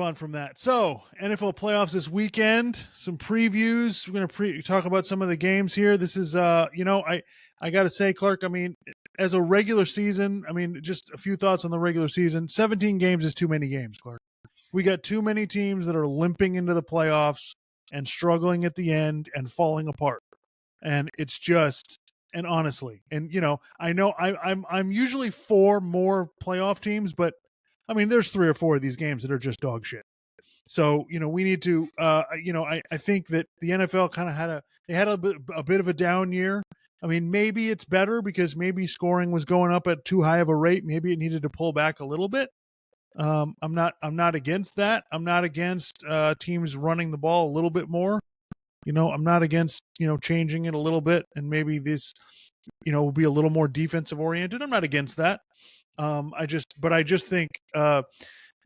on from that. So, NFL playoffs this weekend, some previews. We're going to talk about some of the games here. This is, I got to say, Clark, I mean, as a regular season, I mean, just a few thoughts on the regular season. 17 games is too many games, Clark. We got too many teams that are limping into the playoffs and struggling at the end and falling apart. And it's just, and honestly, and I know I'm usually for more playoff teams, but I mean, there's 3 or 4 of these games that are just dog shit. So, we need to, I think that the NFL kind of had a bit of a down year. I mean, maybe it's better because maybe scoring was going up at too high of a rate. Maybe it needed to pull back a little bit. I'm not against that. I'm not against teams running the ball a little bit more. I'm not against, changing it a little bit and maybe this, will be a little more defensive oriented. I'm not against that. I just think the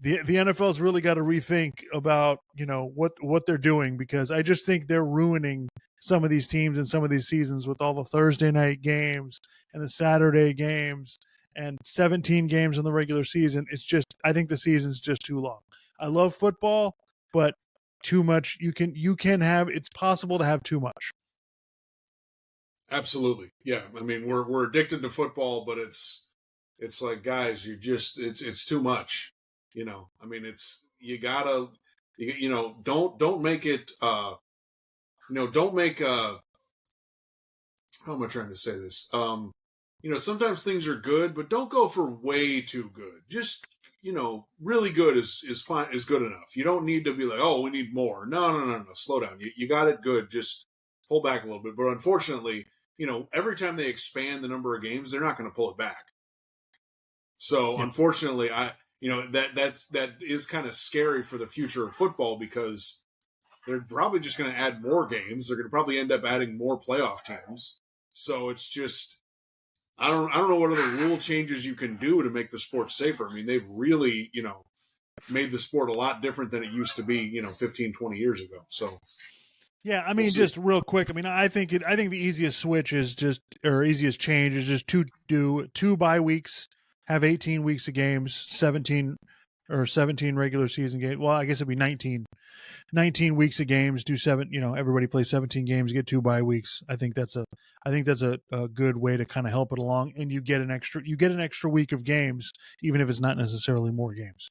NFL's really got to rethink about what they're doing, because I just think they're ruining some of these teams and some of these seasons with all the Thursday night games and the Saturday games and 17 games in the regular season. It's just, I think the season's just too long. I love football, but too much. You can have, it's possible to have too much. Absolutely. Yeah. I mean, we're addicted to football, but it's like, guys, it's too much, I mean, you gotta, don't make it, don't make, how am I trying to say this? Sometimes things are good, but don't go for way too good. Just, really good is fine, is good enough. You don't need to be like, oh, we need more. No. Slow down. You got it good. Just pull back a little bit. But unfortunately, every time they expand the number of games, they're not going to pull it back. So unfortunately, that is kind of scary for the future of football, because they're probably just going to add more games. They're going to probably end up adding more playoff teams. So it's just, I don't know what other rule changes you can do to make the sport safer. I mean, they've really, made the sport a lot different than it used to be, 15, 20 years ago. So. Yeah, I mean, just real quick. I mean, I think the easiest switch is easiest change is just to do 2 bye weeks, have 18 weeks of games, 17 regular season games. Well, I guess it'd be 19 weeks of games, do 7, everybody plays 17 games, get 2 bye weeks. I think that's a good way to kind of help it along, and you get an extra week of games, even if it's not necessarily more games.